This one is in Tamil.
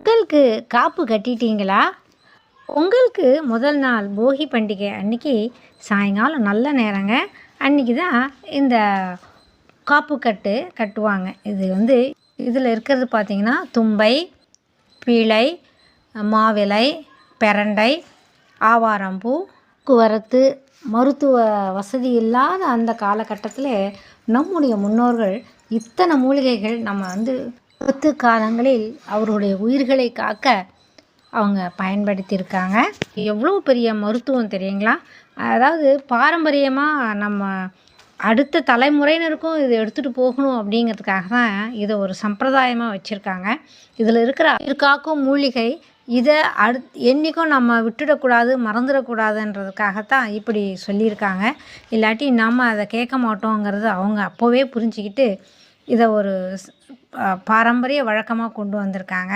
பொங்கலுக்கு காப்பு கட்டிட்டீங்களா? பொங்கலுக்கு முதல் நாள் போகி பண்டிகை அன்னைக்கு சாயங்காலம் நல்ல நேரங்க. அன்னைக்கு தான் இந்த காப்பு கட்டுவாங்க. இதில் இருக்கிறது பார்த்தீங்கன்னா, தும்பை, பீளை, மாவிலை, பிரண்டை, ஆவாரம்பூ, போக்குவரத்து, மருத்துவ வசதி இல்லாத அந்த காலகட்டத்தில் நம்முடைய முன்னோர்கள் இத்தனை மூலிகைகள் நம்ம ஆபத்து காலங்களில் அவருடைய உயிர்களை காக்க அவங்க பயன்படுத்தியிருக்காங்க. எவ்வளோ பெரிய மருத்துவம் தெரியுங்களா? அதாவது பாரம்பரியமாக நம்ம அடுத்த தலைமுறையினருக்கும் இதை எடுத்துகிட்டு போகணும் அப்படிங்கிறதுக்காக தான் இதை ஒரு சம்பிரதாயமாக வச்சுருக்காங்க. இதில் இருக்கிற உயிர் காக்கும் மூலிகை இதை என்றைக்கும் நம்ம விட்டுடக்கூடாது, மறந்துடக்கூடாதுன்றதுக்காகத்தான் இப்படி சொல்லியிருக்காங்க. இல்லாட்டி நம்ம அதை கேட்க மாட்டோங்கிறது அவங்க அப்போவே புரிஞ்சுக்கிட்டு இதை ஒரு பாரம்பரிய வழக்கமாக கொண்டு வந்திருக்காங்க.